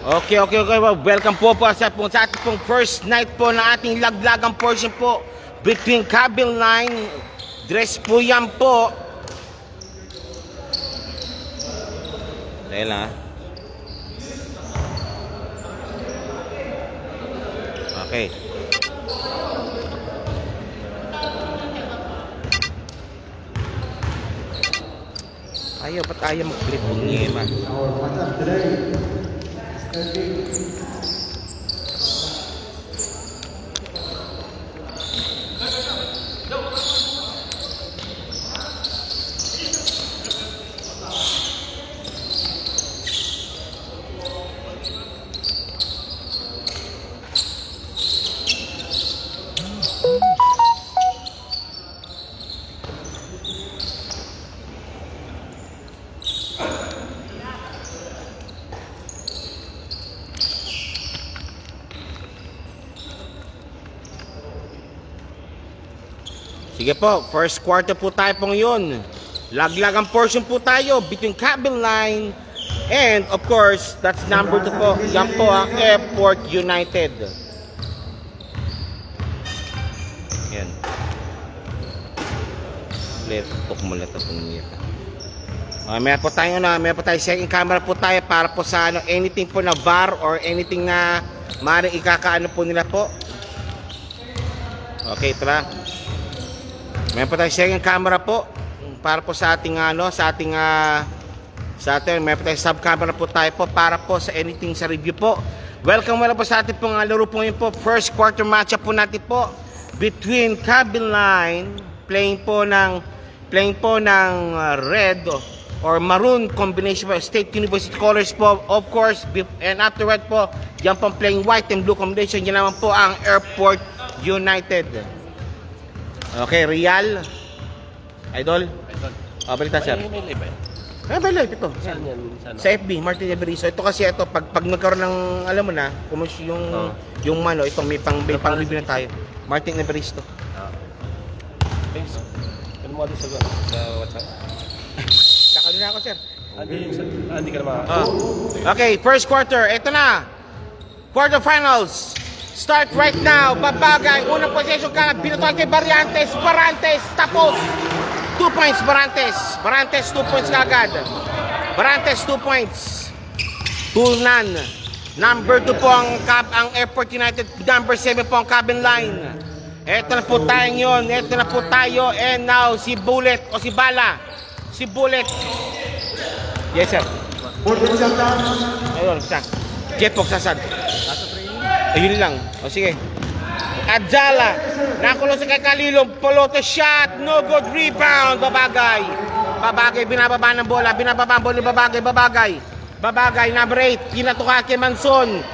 Okay. Welcome po sa ating pong first night po na ating laglagang portion po between Cabin Line. Dress po yan po. Dahil ha. Okay. Ayaw pa tayo mag-clip ng ngema. Sige po, first quarter po tayo po ngayon. Laglagang portion po tayo between Cabin Line and of course, that's number 2 po. Yan po ang Airport United. Yan. Letok mo letok nito. Meron po tayo second camera po tayo para po sa anything po na VAR or anything na maaaring ikakaano po nila po. Okay, tara. Meron po tayong second camera po para po sa ating meron po tayong sub camera po tayo po para po sa anything sa review po. Welcome po sa ating pong laro po yun po. First quarter match po natin po between Cabin Line playing po ng red or maroon combination po, State University colors po of course, and afterward po yan po playing white and blue combination. Yan naman po ang Airport United. Okay, Real. Idol. Balik tayo, sir. May live ito. Saan yan? Saan? Sa FB, Martin Everizo. Ito kasi pag nagkaroon ng, alam mo na, kung yung mano, ito may pang review na tayo. Martin Everizo. Thanks. Ano mo sa WhatsApp? Nakano na ako, sir. Hindi ka naman. Okay, first quarter. Ito na. Quarterfinals. Start right now. Babagay. Unang possession ka. Binutuan kay Barantes. Tapos. 2 points, Barantes. 2 points kagad. Barantes, 2 points. 2-0. Number 2 po ang Airport United. Number 7 po ang Cabin Line. Ito na po tayo yun. And now, si Bullet o si Bala. Si Bullet. Yes, sir. Ayun, siya. Jepok sasad. Ayun lang. O sige. Adzala. Nakulong sa kay Kalilong. Polote shot. No good. Rebound. Babagay. Binababa ng bola. Babagay. Number 8. Kinatuka kay Manson.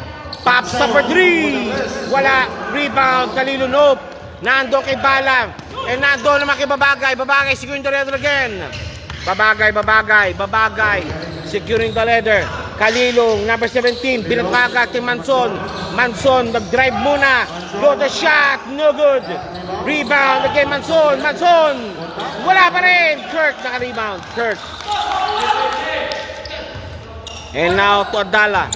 Pops up for 3. Wala. Rebound. Kalilong. Nope. Nando kay Bala. And nando naman kay Babagay. Securing the leather again. Babagay. Securing the leather. Kalilong, number 17, binatuka kay Manson, nag-drive muna, go the shot, no good, rebound again, Manson, wala pa rin, Kirk naka-rebound, and now to Adala,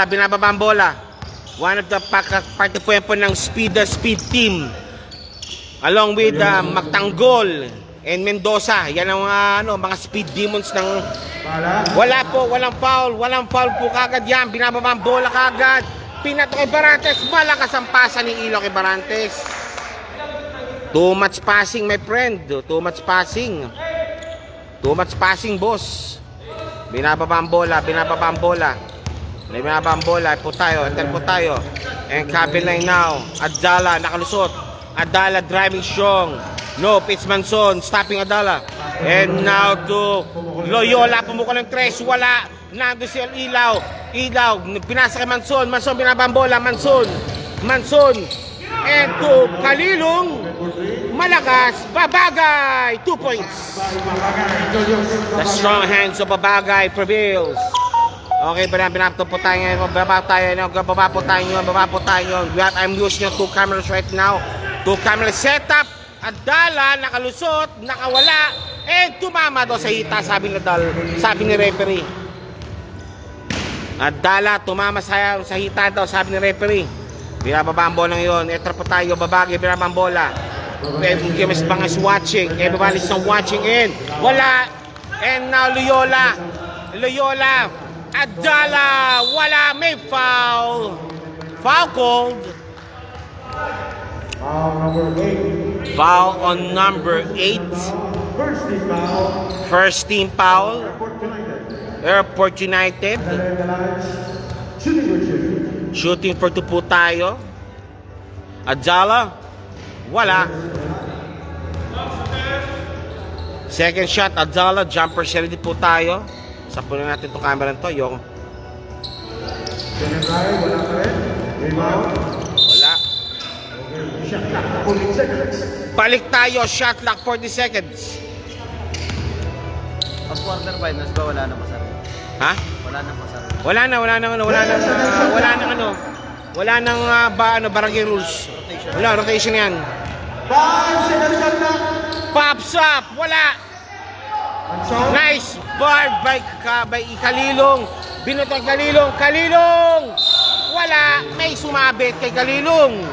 binababa ang bola, one of the party po ng speed team, along with Magtanggol, and Mendoza. Yan ang mga speed demons ng walang foul po kagad yan. Binababa ang bola kagad. Pinato kay Barantes. Malakas ang pasa ni Ilo kay Barantes. Too much passing, my friend. Too much passing, boss. Binababa ang bola. Po tayo. And Cabin Line now. Adzala nakalusot. Adala driving strong. Nope, it's Manson stopping Adala. And now to Loyola, pumuka ng 3, wala. Nando si Ilaw, pinasa kay Manson, binabambola, Manson. And to Kalilong, malakas, Babagay, 2 points. The strong hands of Babagay prevails. Okay, binabto po tayo ngayon, baba po tayo. I'm using 2 cameras right now. 2 cameras setup. Adala, nakalusot, nakawala, tumama daw sa hita, sabi ni referee. At Dala, tumama sa hita daw, sabi ni referee. Binababa ang bola ngayon. Etra po tayo, babagi, binababa ang bola. Gimes Bang is watching. Everybody's not watching in. Wala. And now Loyola. Loyola. At Dala. Wala. May foul. Foul called. Foul on number 8. First team foul. Airport United. Shooting for 2 po tayo. Adjala. Wala. Second shot, Adjala. Jumper ready po tayo. Sapunin natin itong camera nito. Yung. Wala. Balik tayo. Shot clock 40 seconds. Pag quarter finals ba wala na pasar? Ha? Wala na pasar. Wala nang barangay rules. Wala, rotation yan. Pops up, wala. Nice bar by Kalilong. Binutong Kalilong. Wala, may sumabit kay Kalilong.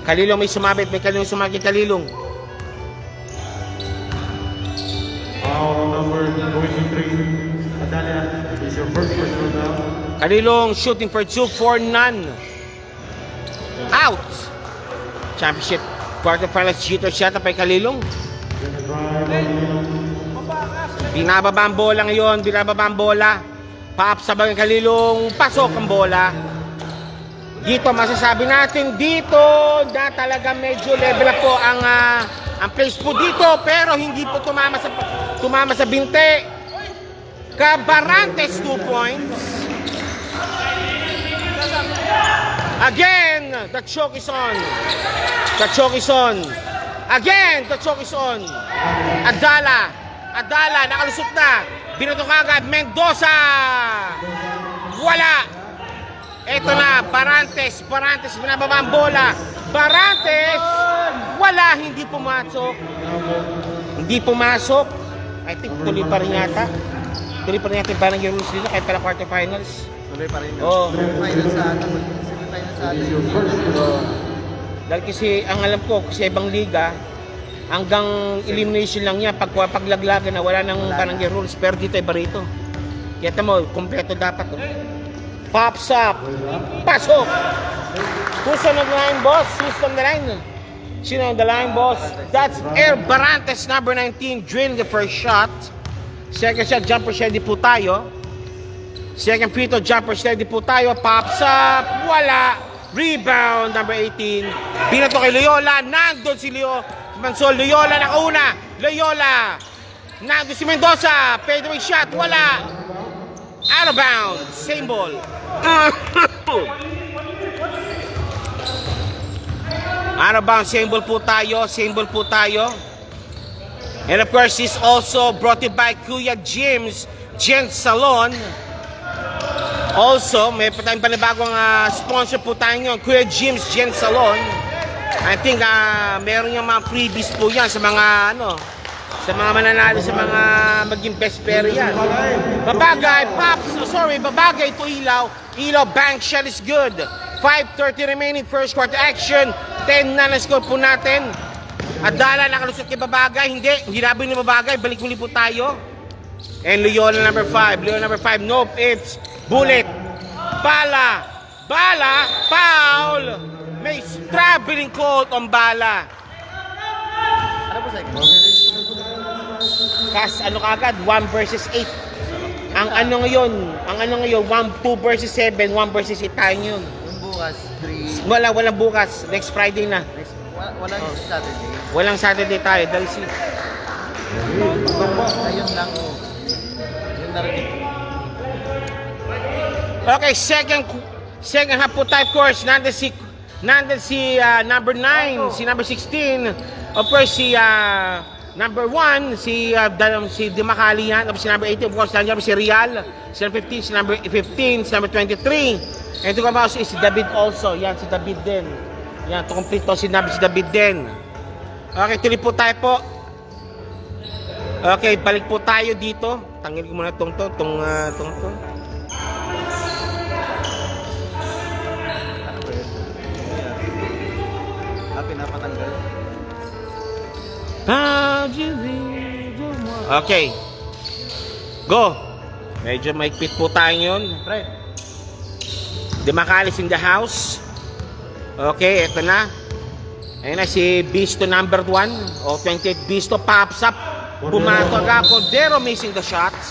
May sumabit kay Kalilong. Number 23, Adalia, is your first personal foul. Kalilong shooting for 2 for none. Out. Championship quarterfinals jitter shot pa kay Kalilong. Binababa ang bola ngayon, Pa-up sa bagay Kalilong, pasok ang bola. Dito masasabi natin dito na talaga medyo level up po ang place po dito, pero hindi po tumama sa binte. Cabarantes 2 points. Again, the choke is on. Again, the choke is on. Adala, nakalusot na. Binato kagad, Mendoza. Wala. Ito na, Barantes, binababa ang bola. Barantes, wala, hindi pumasok. I think tuloy pa rin yata yung barangay rules dito kahit pala quarterfinals. Tuloy pa rin. Oo. Final sa atin. Semifinal sa atin. Dahil kasi ang alam ko sa ibang liga hanggang elimination lang yan paglaglagan na wala nang barangay rules, pero dito iba rito. Kaya mo, kompleto dapat. Pops up. Pasok. Who's on the line, boss? Sino on the line, boss? That's Air Barantes, number 19, drilling the first shot. Second shot, jumper steady po tayo. Second free throw, jumper steady po tayo. Pops up. Wala. Rebound, number 18. Binato kay Loyola. Nandun si Mansol. Loyola nakauna. Nandun si Mendoza. Fadeaway shot. Wala. Out of bounds. Same ball. Out of bounds. Same ball po tayo. And of course, this also brought to you by Kuya Jim's Gent Salon. Also, may tayong panibagong sponsor po tayo ngayon, Kuya Jim's Gent Salon. I think meron yung mga freebies po yan sa mga sa mga mananalo, sa mga maging best player yan. Babagay to Ilaw. Ilaw bank shot is good. 5:30 remaining first quarter action. 10 na score po natin. Adala nakalusot kay Babagay. Hindi nabi ni Babagay. Balik muli po tayo. And Loyola number 5. Nope, it's Bullet. Bala, foul. May traveling call on Bala. Ano po, Sek? Kas kagad 1 versus 8. Ang ano ngayon, 2 versus 7, 1 versus 8 tayo yun. Yung bukas, 3. Walang bukas. Next Friday na. Walang Saturday. Walang Saturday tayo. Dahil Ayun lang. Yun na rin. okay, second half po type course. Nandun si number 9, si number 16. Of course, si number 1, si Dimakali yan. Tapos si number 18, of course, nandiyan si Real. Si number 15, si number 15, si number 23. And ito ka si David also. Yan, si David din. Yan, to complete to si David din. Okay, tuloy po tayo po. Okay, balik po tayo dito. Tanggalin ko muna tong to. Ano ba yun? Pinapatanggal. Okay. Go. Medyo maikpit po tayo yun. Fred. Dimakalis in the house. Okay, eto na. Ayun na si Bisto number 1. O 28 Bisto pops up. Pumato agad. Cordero missing the shots.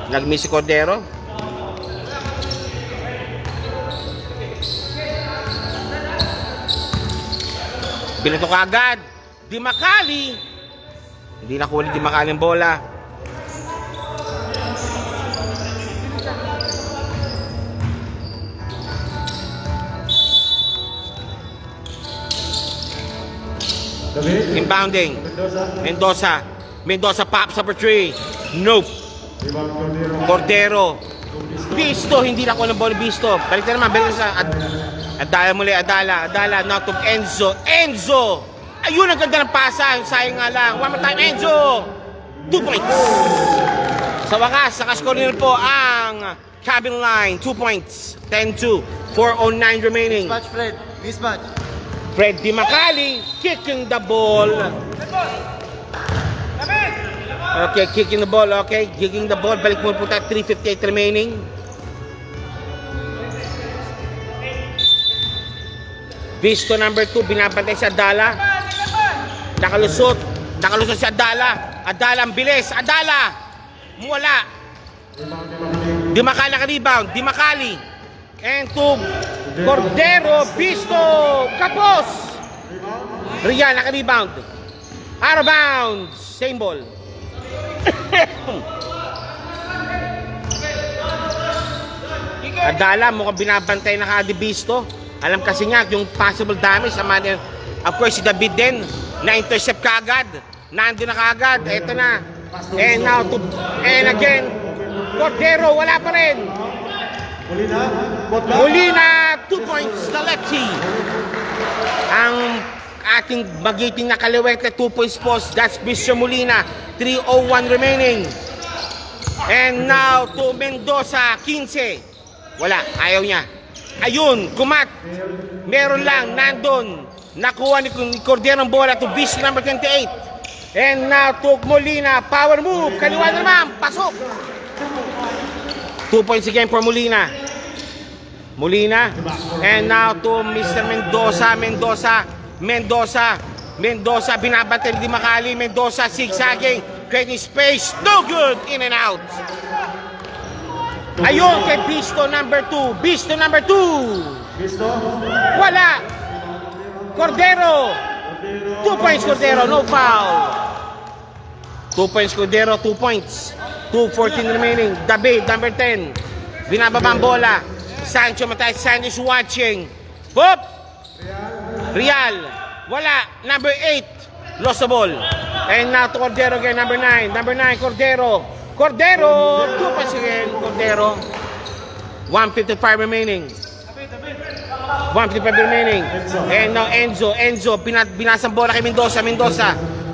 Nag-miss si Cordero. Binato ka agad. Di Makali. Hindi nakuha Di Makali ang bola. David. Inbounding. Mendoza. Mendoza pops up for 3. Nope. Rebound Cordero. Cordero. Bisto, hindi na ako ng bola Bisto. Balik na naman, balik na sa Adala muli, Adala. Now to Enzo. Enzo! Ayun, ang ganda ng pasa. Sayang nga lang. One more time, Enzo! 2 points. Sa wakas, nakascore nyo po ang cabin line. 2 points. 10-2. 4:09 remaining. Mismatch, Fred. Mismatch. Fred Di Makali kicking the ball. Okay, kicking the ball. Okay, kicking the ball. Balik mo po tayo. 3:58 remaining. Visto number 2, binabantay si Adala. Nakalusot si Adala. Adala ang bilis. Adala! Wala. Di Makali naka-rebound. Di Makali. And to Cordero. Visto. Kapos. Rian naka-rebound. Out of bounds. Same ball. Adala mukhang binabantay na ka Visto. Alam kasi niya yung possible damage. Of course si David din na-intercept kaagad. Nandun na kaagad. Eto na. And now to, and again Cordero wala pa rin. Molina 2 points na lefty. Ang ating magiting na kaliwete 2 points post. That's Mr. Molina. 3:01 remaining. And now to Mendoza 15. Wala, ayaw niya. Ayun, kumat. Meron lang, nandun. Nakuha ni Cordero ang bola to Visto number 28. And now to Molina, power move. Kaliwa naman, pasok. 2 points again for Molina. Molina. And now to Mr. Mendoza, binabantay ni Di Makali. Mendoza zigzagging, creating space. No good, in and out. Ayun kay Bisto number 2. Bisto number 2. Visto. Wala. Cordero. 2 points Cordero, no foul. 2 points Cordero, 2 points. 2:14 remaining. David number 10. Binababa ang bola. Sancho Matay. Sancho's watching. Hop. Real. Wala. Number 8. Lost the ball. And now to Cordero again. Number 9. Number 9 Cordero. 2 points again, Cordero. 1:55 remaining. 1:55 remaining. And now Enzo, binasang bola kay Mendoza.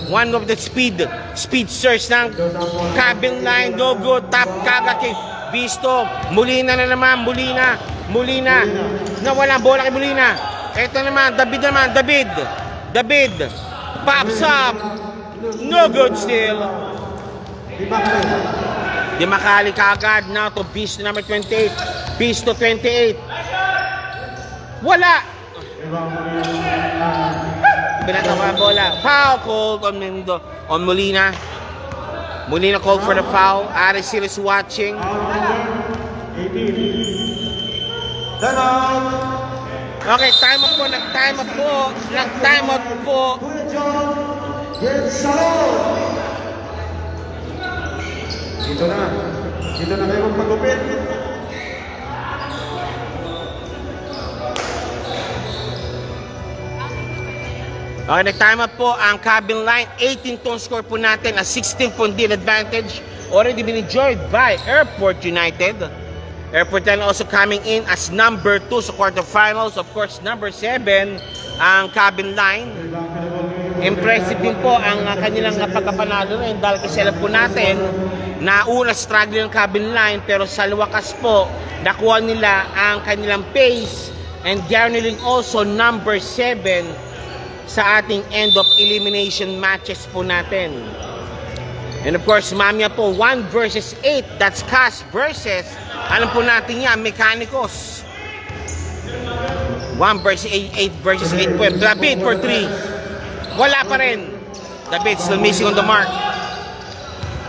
One of the speed search ng cabin line. No good. Tap kagad kay Visto. Molina na naman. Molina. Nawala ang bola kay Molina. Ito naman, David. Pops up. No good still. Di Makali kaagad. Now to Bisto number 28. Bisto 28. Wala. Binatawa ang bola. Foul called on Molina. Molina called for the foul. Aracil is watching. 18. Time out. Okay, time out po. Nag-time out po. Kuya John. With Salon. Dito na kayo magpagupit. Okay, nag-time up po ang cabin line. 18-tone score po natin. A 16-point lead advantage. Already been enjoyed by Airport United. Airport United also coming in as number 2 sa quarterfinals. Of course, number 7 ang cabin line. impressive din po ang kanilang pagkapanalo rin dahil kasi alam po natin na una struggle ng cabin line pero sa wakas po nakuha nila ang kanilang pace and garnering also number 7 sa ating end of elimination matches po natin. And of course, mamaya po 1 versus 8, that's Cass versus, alam po natin yan, Mechanicos. 1 versus 8 versus 8 po. David for 3. Wala pa rin. David still missing on the mark.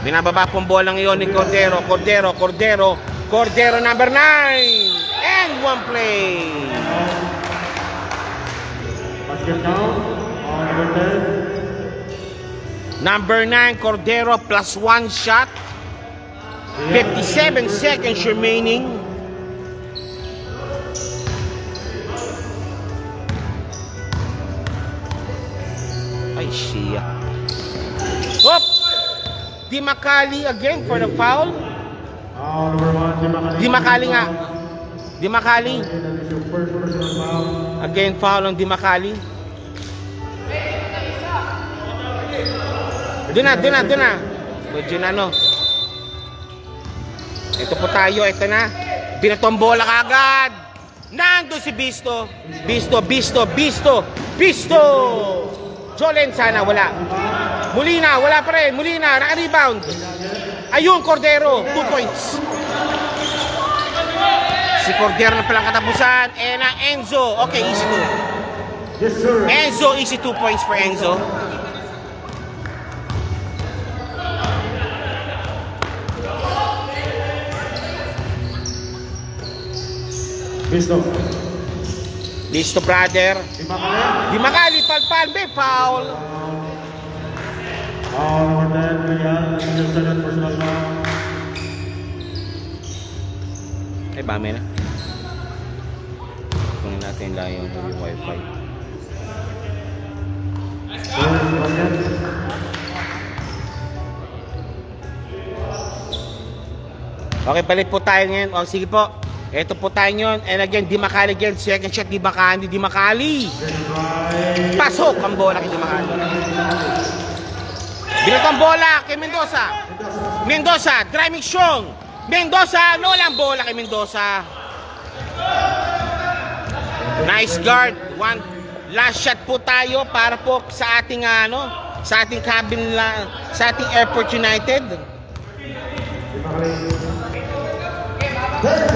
Binababa pong bola ngayon ni Cordero. Cordero number 9. And 1 play. Basket count on number 10. Number 9, Cordero plus 1 shot. 57 seconds remaining. Ay, siya. Hop! Di Makali again for the foul. Number 1, Di Makali nga. Di Makali. That is your first personal foul. Again, foul on Di Makali. Doon na. Medyo na, no. Ito po tayo, ito na. Binatombola kagad. Nandun si Bisto. Bisto. Jolen sana, wala. Molina, wala pa rin. Molina, naka-rebound. Ayun, Cordero, 2 points. Si Cordero na palang katapusan. And Enzo, okay, easy 2. Yes, sir. Enzo, easy 2 points for Enzo. Listo, brother. Di Makali, palpal, may foul. Number 10, Riyad. That is your second personal foul. Ay, bame na. Kunin natin lang yung wifi. Okay, balik po tayo ngayon. O, sige po. Ito po tayo ngayon. And again, Di Makali again. Second shot, Di Makali. Pasok ang bola kay Di Makali. Binatang bola kay Mendoza. Driving strong. Mendoza, walang bola kay Mendoza. Nice guard. One last shot po tayo para po sa ating sa ating cabin sa ating Airport United.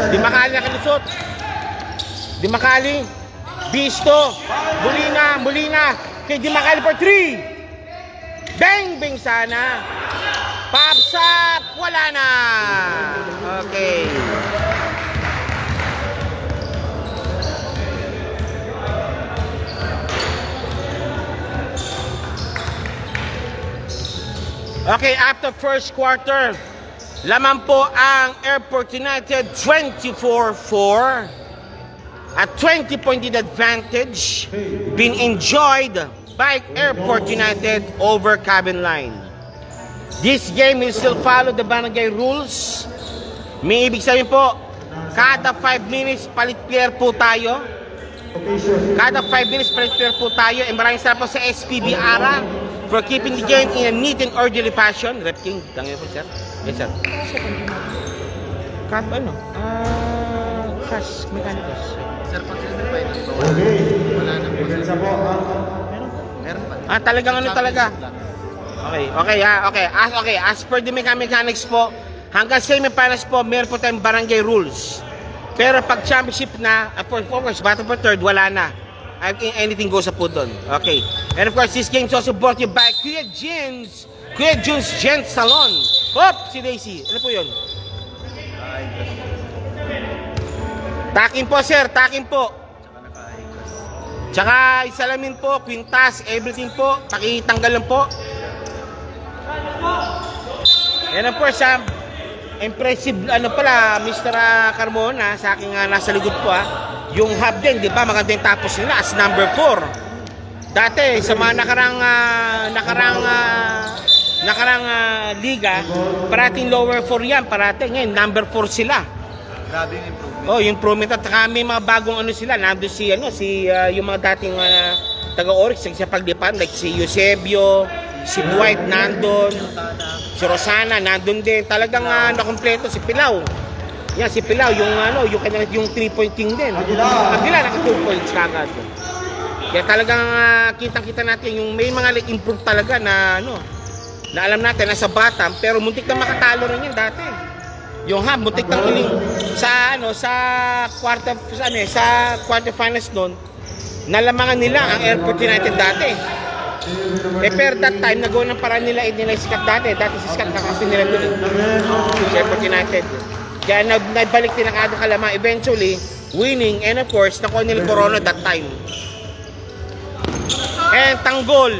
Di Makali nakalusot. Di Makali. Bisto. Molina. Kay Di Makali for 3. Bang sana. Pops up. Wala na. Okay. Okay, after first quarter, laman po ang Airport United 24-4 at 20-point advantage being enjoyed by Airport United over Cabin Line. This game will still follow the barangay rules. May ibig sabihin po, kada 5 minutes palit player po tayo. Kada 5 minutes palit player po tayo. And maraming salamat po sa SPB Ara for keeping the game in a neat and orderly fashion. Rep King, tangin po sir. Yes sir. Cash Mechanicos. Sir, pag sila pa ito, Okay. wala na po. Isa po ang Meron pa. Talagang talaga. Okay. As per the mechanics po, hanggang semifinals po, meron po tayong barangay rules. Pero pag championship na, of course, battle for third, wala na. Anything goes up po doon. Okay. And of course, this game is also brought to you by Kuya Jun's Gent Salon. Hop! Si Daisy. Ano po yun? Takin po, sir. Takin po. Tsaka isalamin po, kwintas, everything po. Pakitanggal lang po. And of course, impressive, Mr. Carmona, sa aking nasa likod po, yung hub din, di ba? Maganda yung tapos nila as number 4. Dati, sa mga nakarang liga, parating lower 4 yan, parating ngayon, number 4 sila. Grabe yung improvement. Oh, yung improvement at saka may mga bagong sila, nandun yung mga dating taga-Oryx sa paglipan, like si Eusebio, si Dwight nandun, si Rosana nandun din. Talagang nakompleto si Pilaw. Yan, si Pilaw, yung 3-point king din. Aguilar, naka 2 points kagad. Kaya talagang kitang-kita natin yung may mga improve talaga na na alam natin nasa bottom, pero muntik na makatalo rin yan dati. Yung Hub, muntik nang iling sa quarterfinals noon, nalamangan nila ang Airport United dati. Pero that time, nagawa ng paraan nila sikat dati. Dati si Scott kakampi nila doon. Si Airport United. Kaya naibalik din ang kalama. Eventually, winning. And of course, nakuha nila Corona that time. And Tanggol.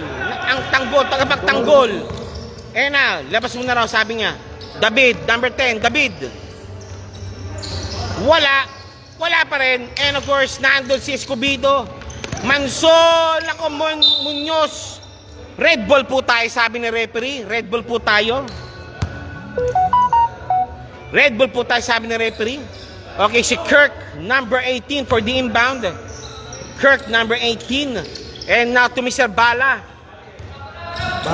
Ang Tanggol, tagapagtanggol. Labas mo na raw, sabi niya. David, number 10, David. Wala pa rin. And of course, nandun si Escobedo. Mansol, ako Muñoz. Red Bull po tayo, sabi ni referee. Red Bull po tayo. Red Bull po tayo, sabi ni referee. Okay, si Kirk, number 18 for the inbound. Kirk, number 18. And now to Mr. Bala.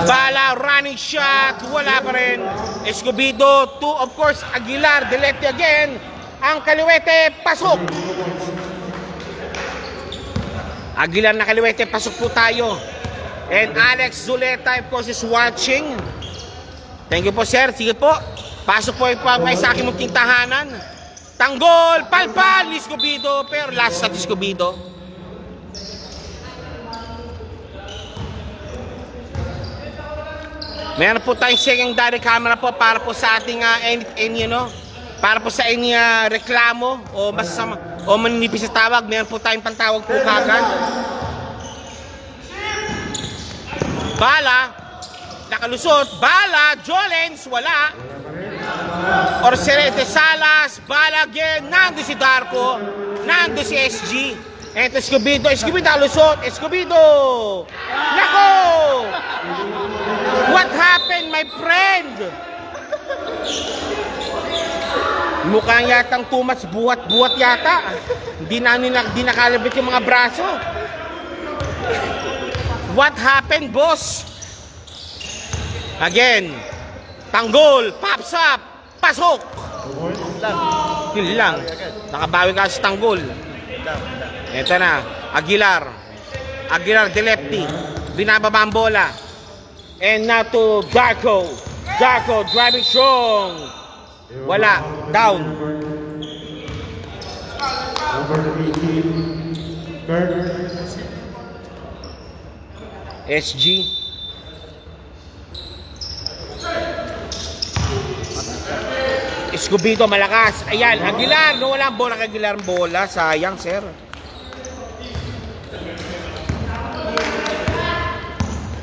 Bala, running shot. Wala pa rin. Escobedo, to of course, Aguilar, the lefty again. Ang kaliwete, pasok. Aguilar na kaliwete, pasok po tayo. And Alex Zuleta, of course, is watching. Thank you po, sir. Sige po. Pasok po may sa aking munting tahanan. Tanggol, palpal, Escobedo. Pero last shot, Escobedo. Meron po tayong secondary camera po para po sa ating para po sa any reklamo o masasama o maninipis sa tawag. Meron po tayong pantawag po kagad. Bala, nakalusot. Bala, Jolens, wala. Orserete Salas, Bala again. Nando si Darko, nando si SG. Ito Escobedo, nakalusot. Escobedo, nako! What happened, my friend? Mukhang yatang too much buhat-buhat yata. Hindi nakalabit yung mga braso. What happened, boss? Again, Tanggol, pops up, pasok. Yun lang. Nakabawi ka sa Tanggol. Ito na, Aguilar, the lefty. Binababa ang bola. And now to Darko. Darko driving strong. Wala. Down. Number 18, Kirk. SG. Escobedo malakas. Ayan, Aguilar. No, wala ang bola kay Aguilar ang bola. Sayang, sir.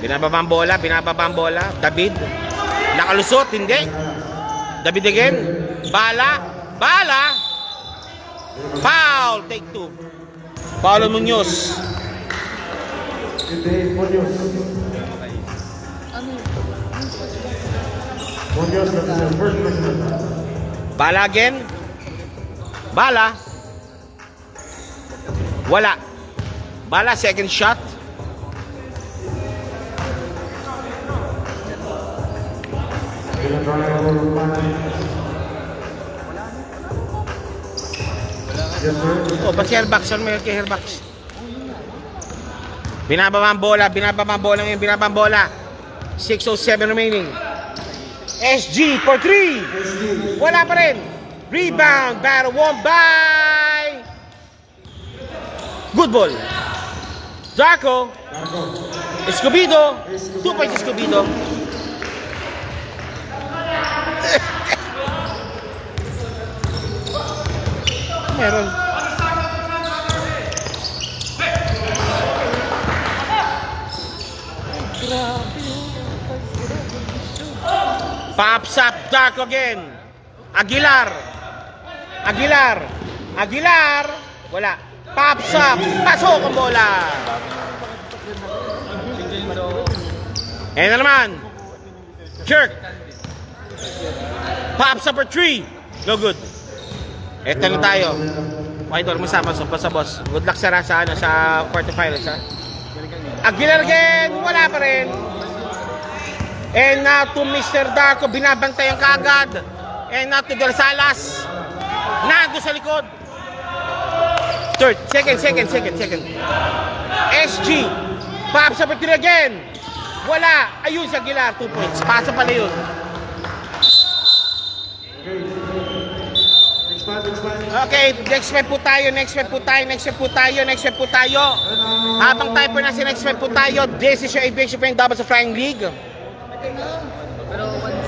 Binababa ang bola. David. Nakalusot, hindi. David again. Bala. Foul. Take 2. Paulo Muñoz. Today, Muñoz. Muñoz, that's the first person. Bala again. Bala. Wala. Bala, second shot. Yes, sir. Oh, pa si Airbox. Saan may kay Airbox? Binababa ang bola. 6:07 remaining. SG for 3. Wala pa rin. Rebound. Battle won by. Good ball. Darko. Escobedo. 2 points Escobedo. Meron. Pops up, Darko again. Aguilar. Wala. Pops up. Pasok ang bola. Ayan na naman. Kirk. Pops up for 3. No good. Eto na tayo. Idol, masama sa boss. Good luck sa quarterfinals, ha? Aguilar again, wala pa rin. And now to Mr. Darko, binabantayan kaagad. And now to Garzalas. Nando sa likod. Third, second. SG. Pops up again. Wala. Ayun sa Aguilar, 2 points. Pasa pala yun. Okay, next step po tayo. Habang tayo po nasa next step po tayo, this is your Aviation Friend Doubles of Flying League.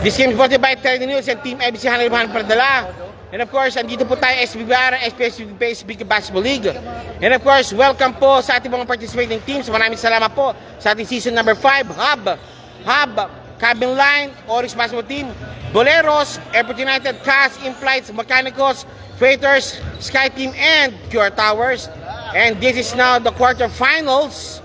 This game is brought to you by Terry News and Team ABC Hanalibahan Pradala. And of course, andito po tayo SBBR, SPSB Basketball League. And of course, welcome po sa ating mga participating teams. Maraming salamat po sa ating season number 5, Hub, Cabin Line, Oryx Basketball Team, Boleros, Airport United, CAS, In-Flights, Mechanicals, Freighters, Sky Team, and QR Towers. And this is now the quarterfinals.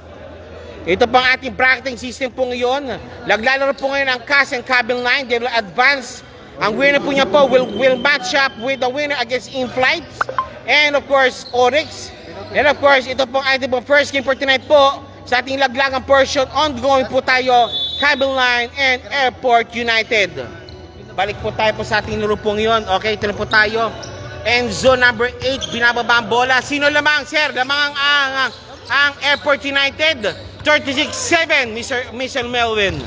Ito pang ating bracketing system po ngayon. Naglalaro po ngayon ang CAS and Cabin Line. They will advance. Ang winner po niya po will match up with the winner against In-Flights. And of course, Oryx. And of course, ito pong ating po first game for tonight po. Sa ating laglagang portion, ongoing po tayo, Cabin Line and Airport United. Balik po tayo po sa ating laro po ngayon. Okay, ito na po tayo. And zone number 8, binababa ang bola. Sino lamang, sir? Lamang ang Airport United. 36-7, Mr. Melvin.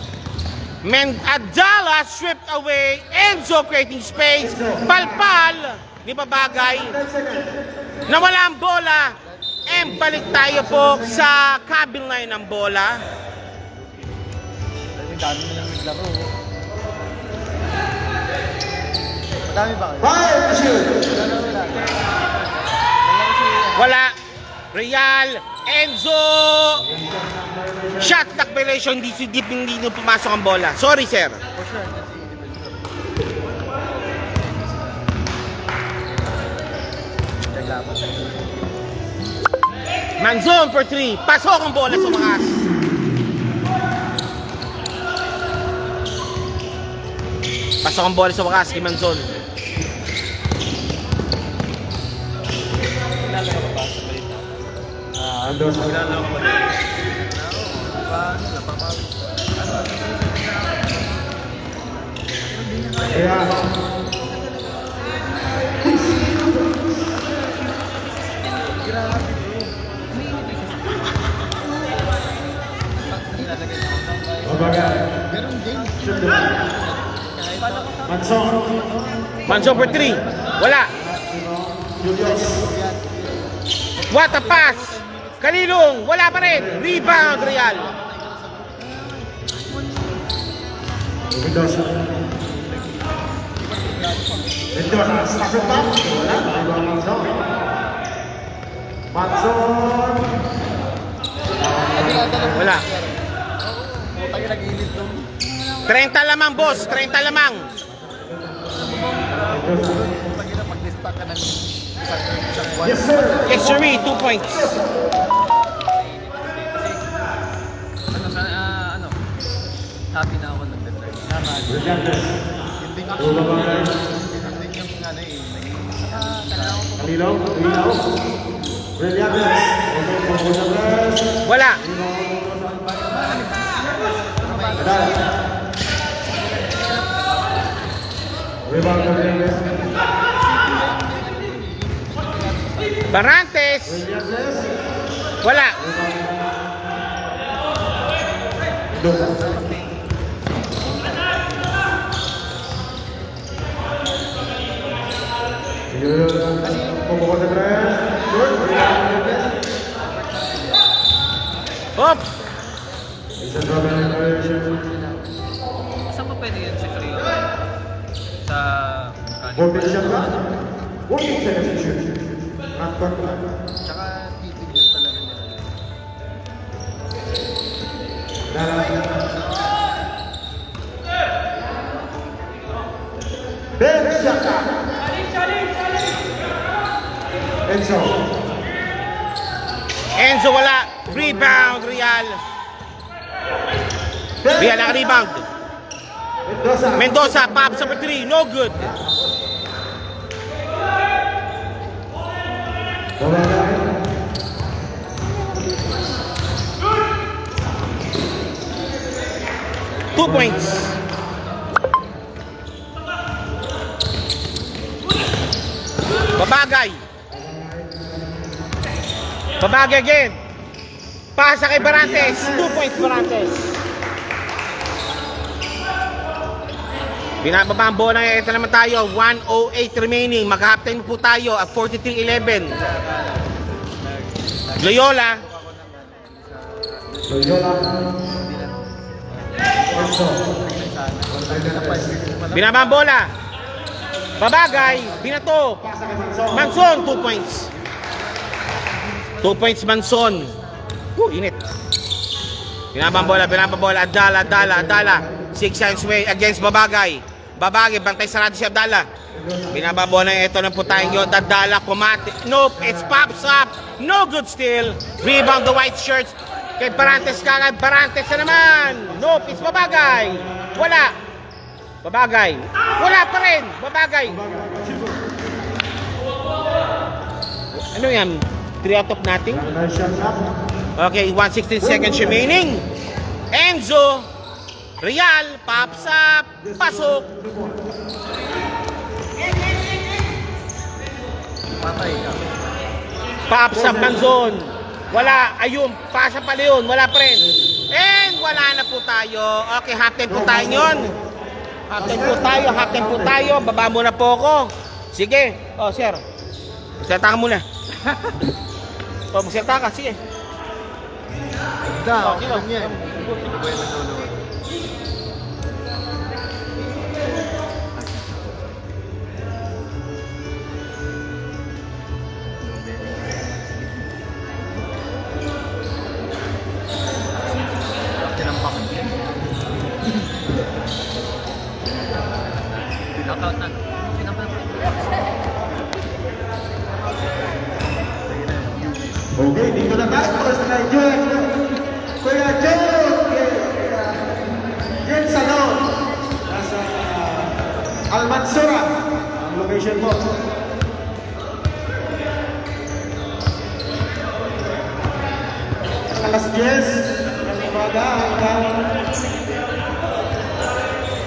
Adala stripped away. Enzo creating space. Palpal. Di ba bagay? Nawala ang bola. And balik tayo po sa Cabin Line ng bola. Dami mo lang naglaro. Madami ba kayo? Wala. Real. Enzo. Shot clock violation. Hindi nyo pumasok ang bola. Sorry, sir. For sure. Naglaban tayo. Manzon for 3. Pasok ang bola sa wakas. Pasok ang bola sa wakas kay Manzon. Manzon for 3. Wala. What a pass. Kalilong. Wala pa rin. Rebound, Real. Wala. 30 lamang, boss. 30 lamang. X-ray, 2 points. Happy na ako ng deadline. Wala. Barantes. Wala. Hop. Saan pa pwede yan si Creo? Sa... Tsaka titig yun talaga nila. Enzo wala. Rebound, Real. Real naka-rebound. Mendoza, pops number 3. No good. Babagay. Babagay again. Pasa kay Barantes. 2 points Barantes. Binababa ang bola. Ito naman tayo. 1:08 remaining. Mag-half time po tayo at 43-11. Loyola. Binaba ang bola. Babagay. Binato. Manson. 2 points. 2 points Manson. Init. Binaba ang bola. Adala. 6 times way against Babagay. Babagay, bantay sarado si Abdala. Binaba ang bola. Ito na po tayo yun. Adala, kumati. Nope, it's pops up. No good still. Rebound the white shirts. Kay Barantes kagad. Barantes na naman. Nope, it's Babagay. Wala. Babagay. Wala pa rin. Babagay. Ano yan? 3 out of nothing? Okay, 1:16 seconds remaining. Enzo. Real. Pops up. Pasok. Patay ka. Pops up Manzon. Wala. Ayun. Pasa pala yun. Wala pa rin. And wala na po tayo. Okay, half time po tayo yun. Half time po tayo. Baba muna po ako. Sige. Oh, sir. Magsalita ka muna. Oh, magsalita ka. Sige. Da, Okay, okay yan. Knockout na. Okay, dito na tayo para sa kay Jen. Kuya Jen! Jen Salon. Nasa Almansura. Ang location mo. Alas 10 ng umaga hanggang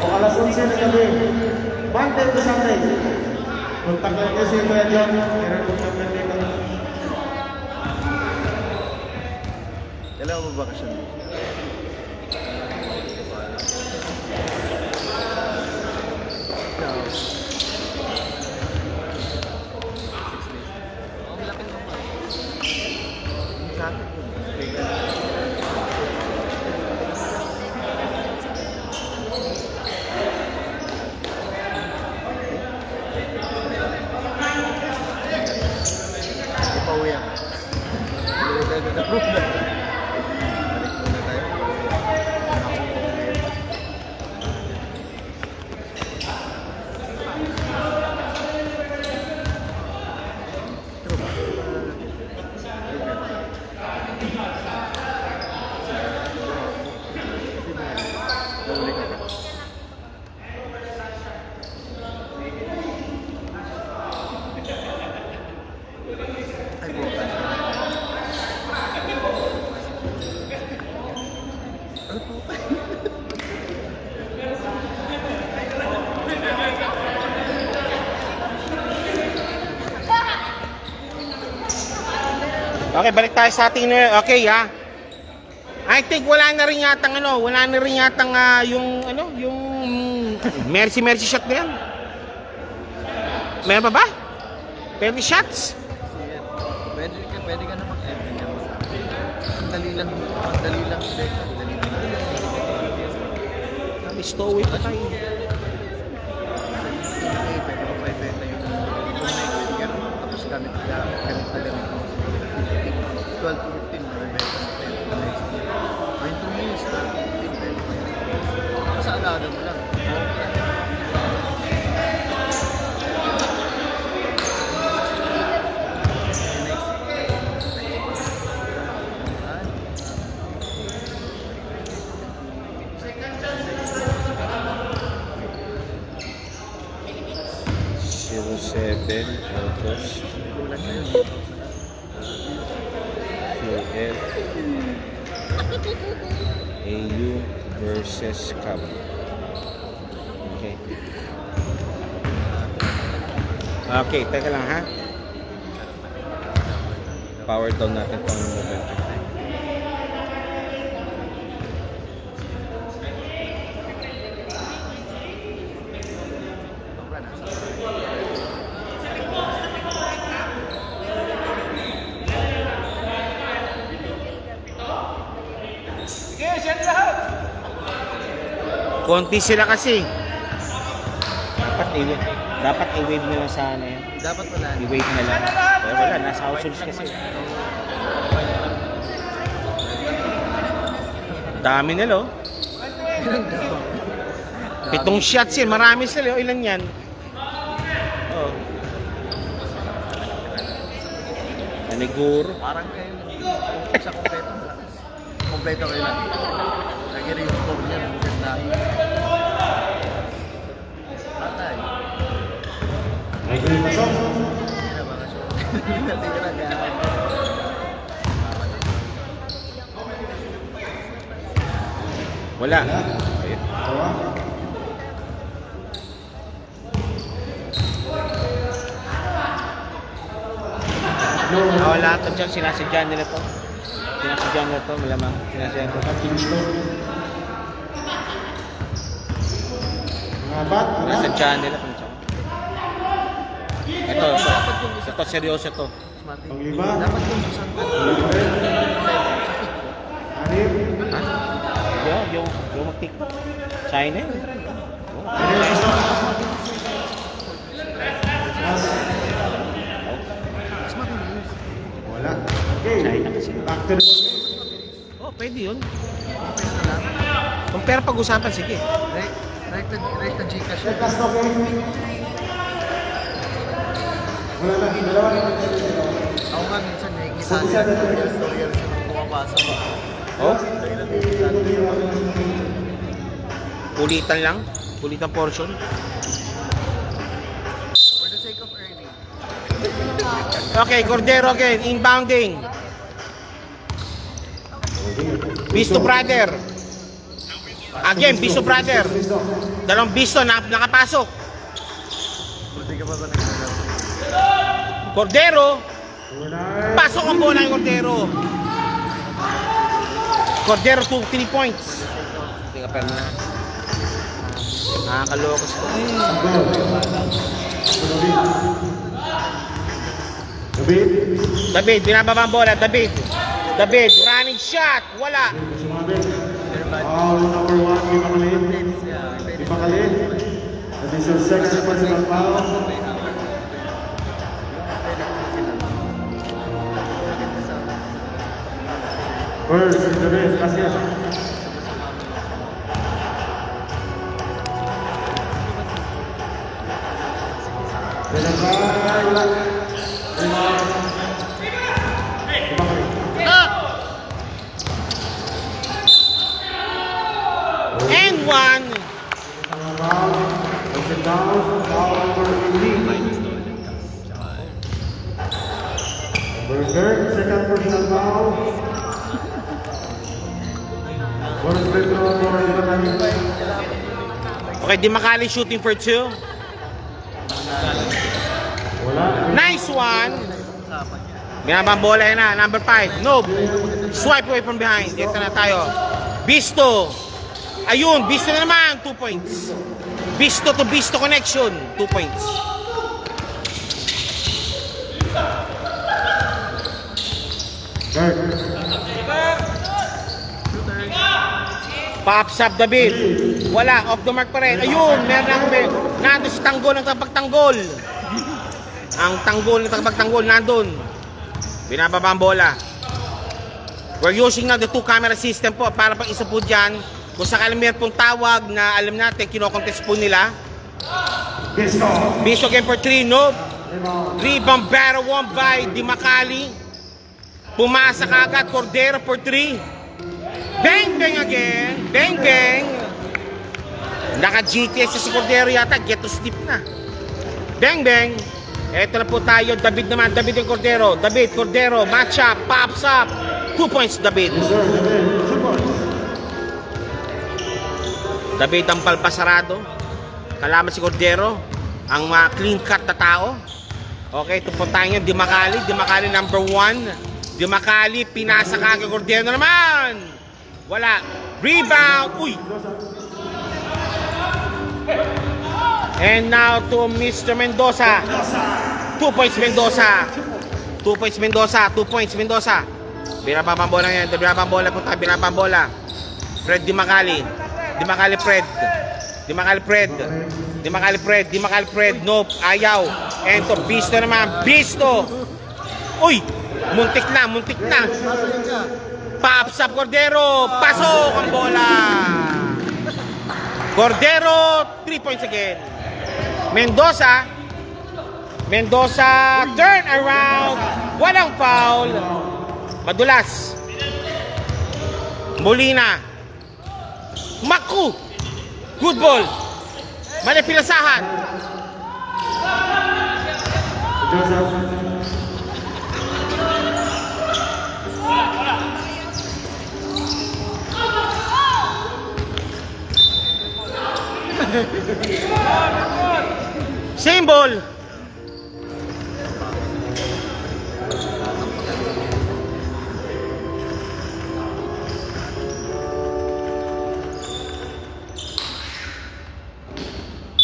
o alas 11 ng gabi. Monday to Sunday. Kontakin kasi Kuya Jen. Meron kong naman dito. Kailangan mo bakasyon? Pauwi yan. Okay, balik tayo sa ating okay ha. I think wala na rin yatang yung mercy shot na yan. Meron pa ba? 20 shots? Pwede ka na mag-every niya. Ang dali lang. Dali lang. Kami stowaway pa tayo. Pwede mo pa ibenta yung next year. Tapos gamit na gamit mo. 12 to 15 na ibenta mo next year. O yung 2 years, 12 to 15 pwede mo yun. Sa alaga mo lang. Autos QF AU versus Cabo. Okay. Okay, teka lang ha. Power down natin tong movement. Konti sila kasi. Dapat i-wave nila sa ano yun. Dapat wala. I-wave na lang. Pero wala, nasa households kasi. Dami nila oh. 7 shots yun, marami sila oh. Ilan yan? Oh. Naniguro. Parang kayo sa kompleto. Kompleto kayo lang. Lagi rin yung score niya. Maganda. Patay. Okay, pasok. Hindi na mga show. Hindi na nag-aaral. Wala. Dalawa. Wala ito dyan, sinasadya nila to. Sinasadya nila to, malamang. Sinasadya nila to. Kingston. Mga bat, wala. Sinasadya nila to. Ito, seryoso to. Panglima. Dapat yung isang Anim. Ha? Yung mag-tiktok. China yun. Wala. Okay. China kasi. Back to the game. Oh, pwede yun. Kung pera pag-usapan, sige. Right na Gcash. Check last okay. Wala na. Dalawa na. Ako nga minsan nakikita niya. Tutorial sa mga pumapasok. Oh, kulitan lang. Kulitan portion. For the sake of earning. Okay, Cordero again. Inbounding. Bisto brother. Again, Bisto brother. Dalawang Bisto na nakapasok. Buti ka pa ba naglalaro? Cordero. Pasok ang bola ng Cordero. Cordero to 3 points. Tingnan pa na. Nakakalokas to. David. David, binababa ang bola. David, running shot. Wala. Sumabit. Number 1, Di Bacalin. Di Bacalin. That is your second personal foul. First, David, basket. Wala. Di Bacalin. And one. Foul. Takes it down. Foul number 18. Berger, second personal foul. What is free throw for Di Bacalin? Okay, Di Macali shooting for 2. Wala. Nice one. Binabang bola yan na. Number 5. No. Swipe away from behind. Dito na tayo. Bisto. Ayun. Bisto na naman. 2 points. Bisto to Bisto connection. 2 points. Berger. Pops up David. Wala. Off the mark pa rin. Ayun. Meron nandun si Tanggol ng tagapagtanggol. Ang tanggol ng tagapagtanggol nandun. Binababa ang bola. We're using now the 2 camera system po para pang isa po dyan. Kung sakali meron pong tawag na alam natin, kinokontest po nila. Bisto. Bisto game for 3, no? Rebound battle won by Di Macali. Pumasa kagad, Cordero for 3. Bang bang again. Bang bang. Naka-GTS si Cordero yata, get to sleep na. Bang bang. Eto na po tayo, David naman, David yung Cordero. David, Cordero, match up, pops up. 2 points, David. Yes, sir. David. 2 points. David ang palpasarado. Kalaman si Cordero. ang mga clean cut na tao. Okay, ito po tayo yun. Di Makali number 1. Di Makali, pinasa ka kay Cordero naman. Wala. Rebound. Uy. And now to Mr. Mendoza. 2 points Mendoza. 2 points Mendoza. 2 points Mendoza. Binabang bola yan. Binabang bola po tayo. Binabang bola. Fred Di Makali. Di Makali Fred. Di Makali Fred. Di Makali Fred. Di Makali Fred. Nope. Ayaw. And to Bisto naman. Bisto. Uy. Muntik na. Muntik na. Pops up Cordero. Pasok ang bola. Cordero. 3 points again. Mendoza. Mendoza. Turn around. Walang foul. Madulas. Molina. Maku. Good ball. Manipilasahan. Same ball.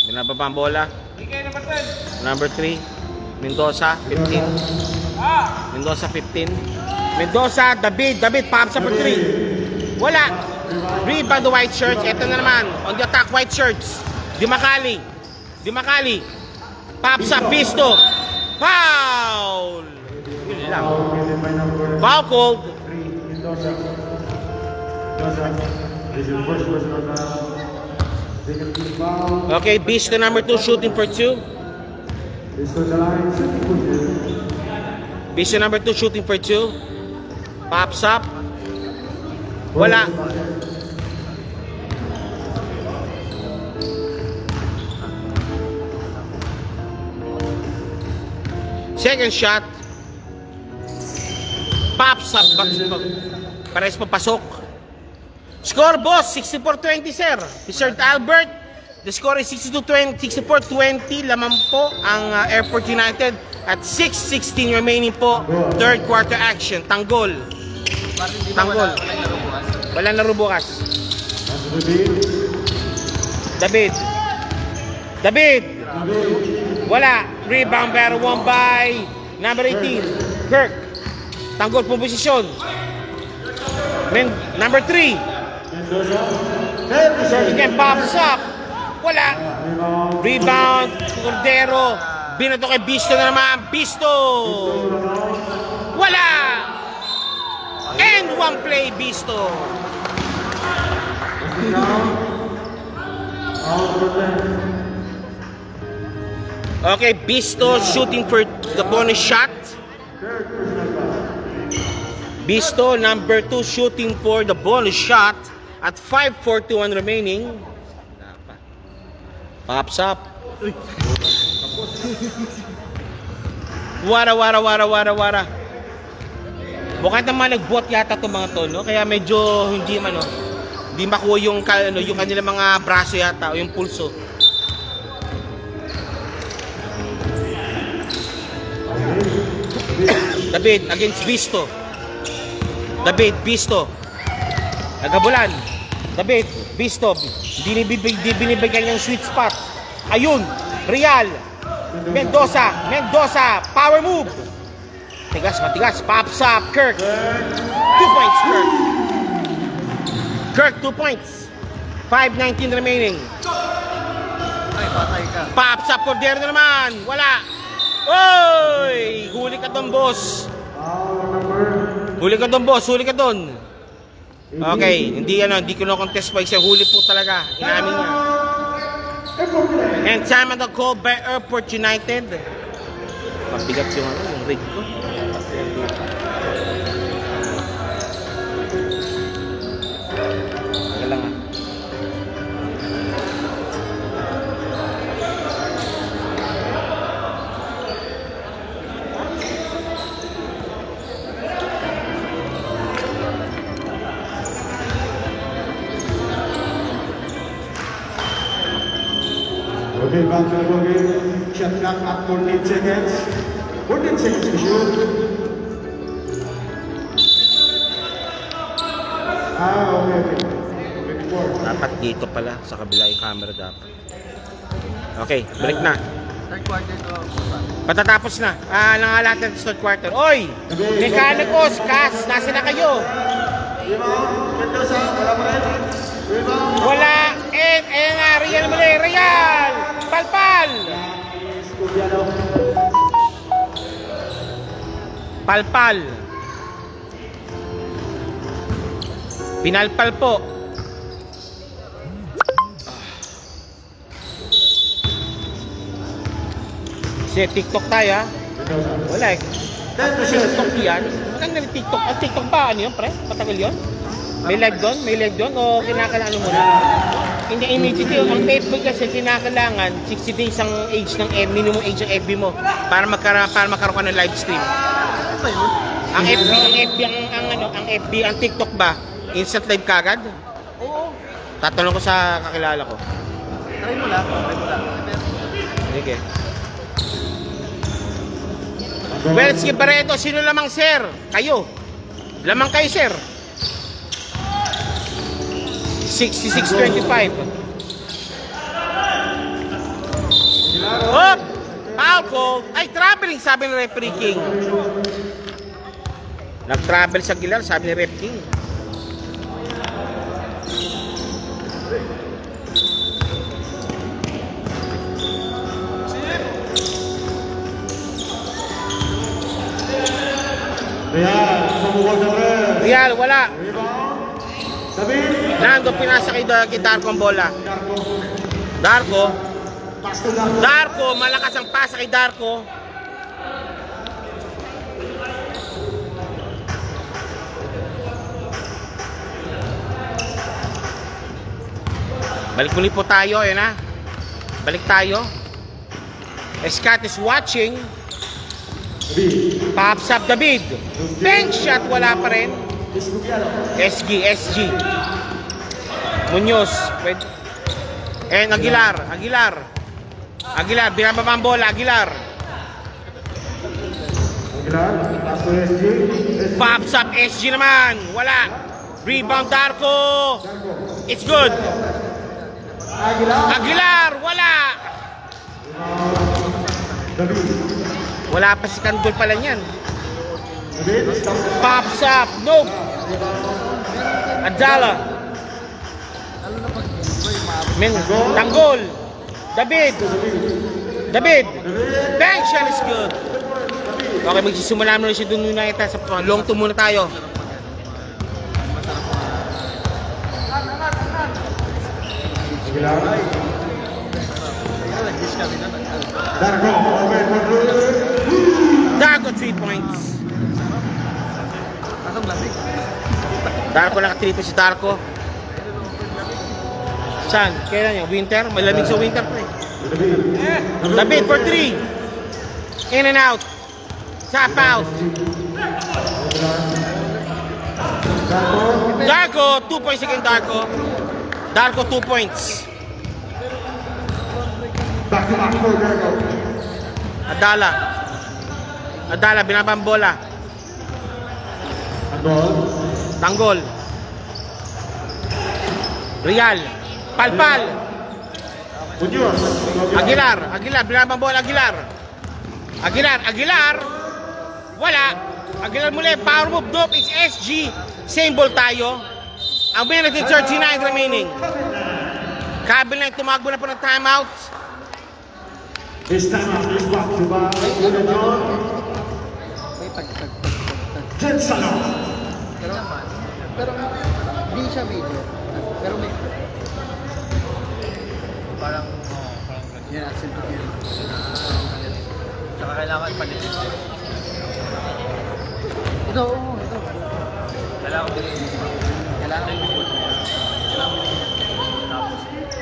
Binababa ang bola. Number 3. Mendoza, 15. Mendoza, 15. Mendoza, David, pops up for 3. Wala. Rebound the white shirts. Ito na naman. On the attack, white shirts. Di Makali. Pops up, Bisto. Foul. Yun lang. Foul called. Okay, Bisto number 2 shooting for 2. Bisto number 2 shooting for 2. Pops up. Wala. Second shot. Pops up. Pares papasok. Score boss, 64-20 sir. Mr. Albert, the score is 64-20. Laman po ang Airport United at 6:16 remaining po. Third quarter action. Tanggol. Wala laro bukas. David. Wala. Rebound pero won by number 18. Kirk. Tanggol po posisyon. Number 3. Kirk again pops up. Wala. Rebound. Cordero. Binato kay Bisto na naman. Bisto. Wala. And one play Bisto. Okay, Bisto shooting for the bonus shot. Bisto number 2 shooting for the bonus shot at 5:41 remaining. Pops up. Wara. Mukhang naman nag-bot yata itong mga to, no? Kaya medyo hindi makuha yung kanilang mga braso yata o yung pulso. David against Bisto. Nagabulan. David, Bisto. Hindi binibigyan yung sweet spot. Ayun, Real. Mendoza. Power move. Matigas. Pops up. Kirk. 2 points, Kirk 2 points. 5:19 remaining. Ay, patay ka. Pops up. Cordero na naman. Wala. Oy! Huli ka doon, boss. Huli ka doon. Okay, hindi ko na-contest pa. Huli po talaga. Inamin niya. And time on the call by Airport United. Mabigat yung rig ko. Lang ah. Okay, back to the game. shot clock at 14 seconds. 14 seconds to shoot. Okay. 24. Dapat dito pala, sa kabila yung camera dapat. Okay, break na. Third quarter to. Patatapos na. Nangalatan sa third quarter. Oy! Mechanicos, Cas, nasa na kayo? Rebound. Mendoza, wala pa rin. Rebound. Wala. And, ayan nga, Real muli. Real! Palpal! Escobiano. Palpal. Pinalpal po. Kasi TikTok tayo ha. Mendoza. Wala eh. 10 to shoot. TikTok yan. Maganda rin TikTok. Ang TikTok ba? Ano yun, pre? Patagal yun? May live doon? May live doon? O kinakailangan mo na? Hindi immediately. Ang Facebook kasi kinakailangan 60 days ang age ng minimum age ng FB mo para magkaroon ka ng live stream. Ano ba yun? Ang FB, ang TikTok ba? Instant live kagad? Oo. Tatanong ko sa kakilala ko. Try mo lang. Sige. Well, si Barreto, sino lamang sir? Kayo. Lamang kayo sir. 66-25. Hop! Foul call. Ay, traveling, sabi ni Referee King. Nag-travel sa Gilar, sabi ni Ref King. Real, sumukol sa red. Real, wala. Rebound. David. Nando, pinasa kay Darko ang bola. Darko. Darko. Pass to Darko. Darko, malakas ang pasa kay Darko. Balik muli po tayo, ayan na. Balik tayo. Scott is watching. David. Pops up David. Bank shot, wala pa rin. Escobiano. SG. Munoz. Pwede. And Aguilar. Binababa ang bola, Aguilar. Aguilar. Pass to SG. Pops up SG naman. Wala. Rebound Darko. Darko. It's good. Aguilar, wala. David. Wala pa si Kandol pala niyan. David. Pops up. Nope. Adala. Lalo na pag yung maabot. Men, Tanggol. David. Bank shot is good. Okay, magsisimula muna siya dun muna ito. Sa long two muna tayo. Aguilar. Nag-dish kami na. Darko. Open for three. Darko 3 points. Asang lamig. Darko naka-3 points si Darko. Saan? Kailan niya? Winter? Malamig sa winter pa eh. David for 3. In and out. Tap out. Darko. Darko, 2 points again Darko. Darko 2 points. Back to back for Darko. Adala, binabang bola. Andol. Tanggol. Real. Palpal. Munoz. Aguilar, binabang bola, Aguilar. Wala. Aguilar muli, power move, nope, it's SG. Same ball tayo. Ang minute and 39 remaining. Kabil na tumakbo na po ng timeout. This time out is back to back. Unador. May tag. Jensano. Pero hindi siya major. Pero may parang yan accent ko yun. Saka kailangan palitin. Ito. Kailangan bilhin. Kailangan bilhin. Tapos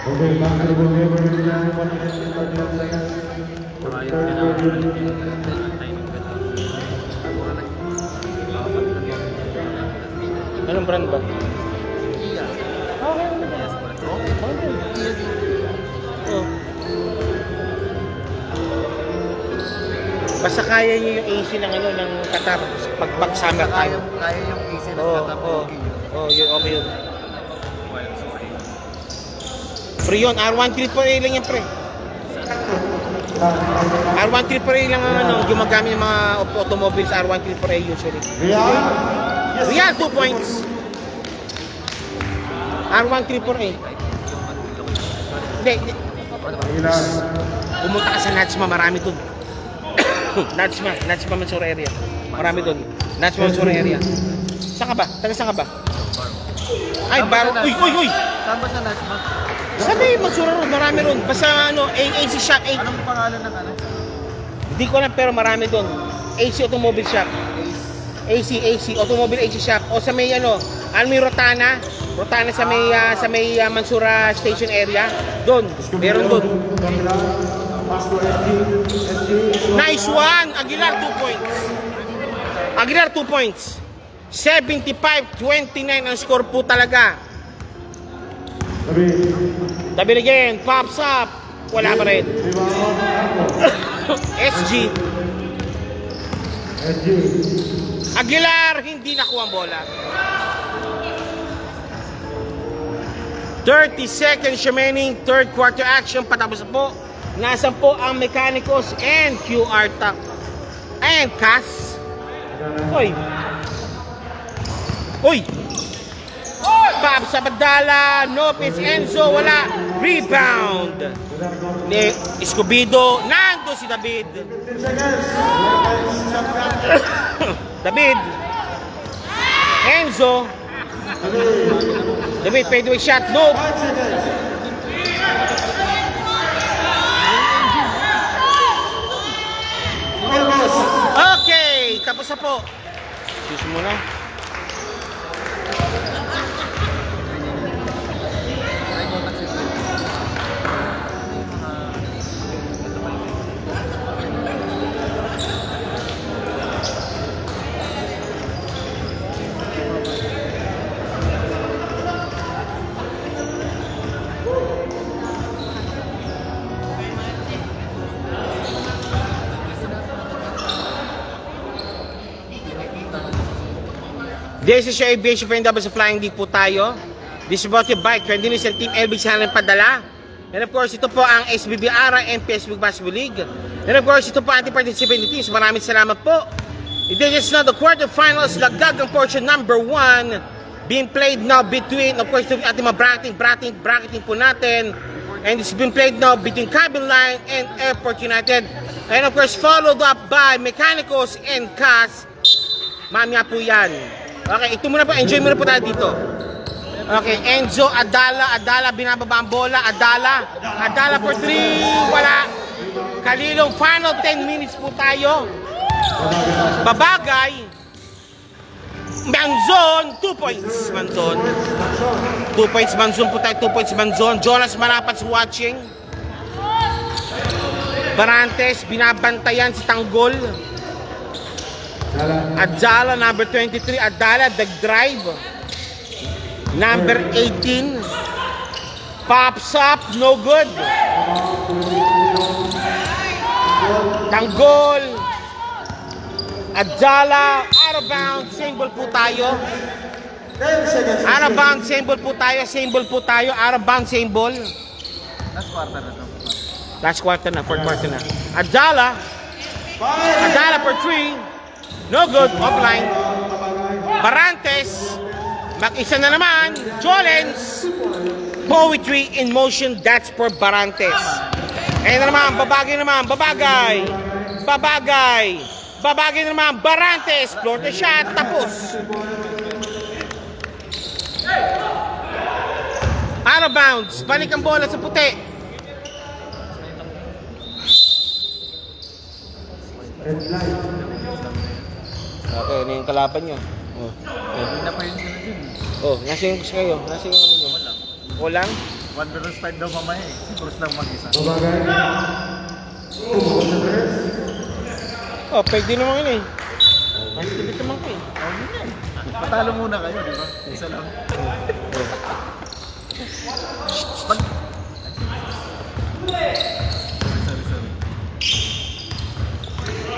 Okay, back to the ball. Never really done. 1 minute and 31 seconds. Anong brand ba? Iya. Oh. Basta kaya niyo yung AC ng ano ng Qatar pag summer Kaya, time. kaya yung easy ng Oo, Qatar. oo. Okay yun. Oo, yun, okay yun. Well, sorry. Pre yun, R134A lang yan pre. R134A lang ang ano, gumagamit ng mga automobiles R134A usually. Real. Real 2 points. R134A. Hindi, Ilan. pumunta ka sa Najma, marami dun. Najma Mansura area. Marami dun. Najma Mansura area. Saan ka ba? Taga saan ka ba? Ay, baro. Uy! Saan ba sa Najma? Sabi, Mansura Road, marami ron. Basta ano, AC Shop, Anong pangalan ng ano? Hindi ko alam pero marami doon. AC Automobile Shop. AC Automobile AC Shop. O sa may ano, alam mo yung Rotana sa may Mansura Station area. Doon, meron doon. Pasco SG. Nice one! Aguilar 2 points. Aguilar 2 points. 75-29 ang score po talaga. Sabi. Tabi again, pops up. Wala pa rin. SG. SG. Aguilar, hindi nakuha ang bola. 30 seconds remaining, third quarter action, patapos na po. Nasaan po ang Mechanicals and QR Tech and Cass. Oy! Pop sa Badala, no pitch, Enzo, wala. Rebound ni Escobedo, nando si David. 15 seconds. David. Enzo. David, fadeaway shot. No. 5 seconds. Almost. Okay, tapos na po. Excuse mo na. This is your aviation friend double sa Flying D po tayo. This is brought to you by Cardinals and Team LB Sahalan Padala. And of course, ito po ang SBB Ara and PSB Basketball League. And of course, ito po ang ating participating teams. Maraming salamat po. This is now the quarterfinals, lagdagang portion number 1 being played now between, of course, ito ating mga bracketing po natin. And it's been played now between Cabin Line and Airport United. And of course, followed up by Mechanicals and Cass. Mamaya po yan. Okay, ito muna po. Enjoy muna po tayo dito. Okay, Enzo, Adala, binababa ang bola. Adala for 3. Wala. Kalilong, final 10 minutes po tayo. Babagay. Manzon, 2 points. Manzon. 2 points, Manzon po tayo. 2 points, Manzon. Jonas Manapats watching. Barantes, binabantayan si Tanggol. Adala, number 23. Adala, the drive. Number 18. Pops up, no good. Tanggol. Adala, out of bounds. Same ball po tayo. 10 seconds. Out of bounds, same ball po tayo. Same ball po tayo. Out of bounds, same ball. Last quarter na to. Last quarter na, fourth quarter na. Adala for 3. No good, offline. Barantes, mag-isa na naman. Jolens, poetry in motion, that's for Barantes. Ayun na naman, babagay na naman, Barantes, floor to shot, tapos. Out of bounds, balik ang bola sa puti. Okay, ano yung kalaban nyo? Oh. Hindi na pa yun yun din. Nasa yung gusto kayo? Nasa yung ano nyo? Walang? One versus 5 daw mamaya eh. Si Bruce lang mag-isa. Babagay. Pwede naman yun eh. Mas tibit naman ko eh. Oh, yun yan. Patalo muna kayo, di ba? Isa lang. Pag... Sorry.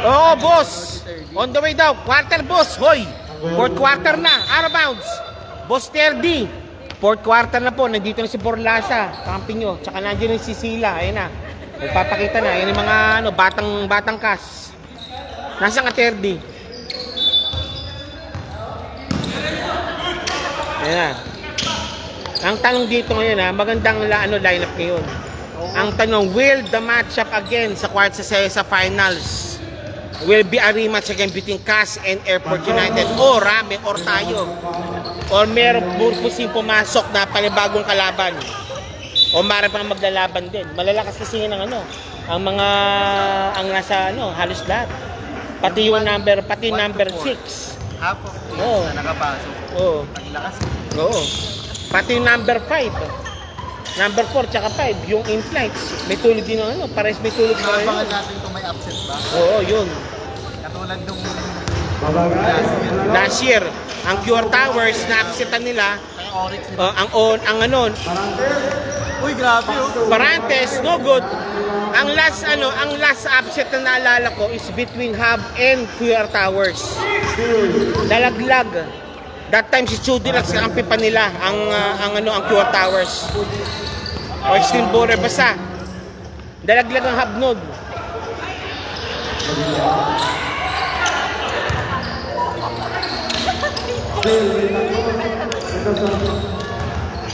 Oo, boss. On the way daw. Quarter, boss. Hoy. Fourth quarter na. Out of bounds. Boss Terdy. Fourth quarter na po. Nandito na si Borlasa. Kampi nyo. Tsaka nandiyan yung si Sila. Ayun na. Nagpapakita na. Yan yung mga batang kas. Nasaan ka, Terdy? Ayun na. Ang tanong dito ngayon, magandang lineup ngayon. Ang tanong, will the matchup again sa sa finals will be a rematch again between CAS and Airport United or Rame or tayo? Or meron purposing pumasok na panibagong kalaban? O meron pang maglalaban din? Malalakas kasi ng ang nasa halos lahat. Pati yung number 6. Half of the Oo. na nakapasok. Oo. Paglakas. Oo. Pati yung number 5. Number 4 tsaka 5, yung in-flights. May tulog din ng pares may tulog na Abangan yun. natin kung may upset ba. Oo, yun. Katulad nung Last year, ang QR Towers na upsetan nila, kaya Oryx nila. Uy, grabe oh. Parantes, no good. Ang last upset na naalala ko is between Hub and QR Towers. Nalaglag. That time si Chudilax kakampi pa nila ang QR Towers. O Extreme Border basta. Dalaglag ang Hub node.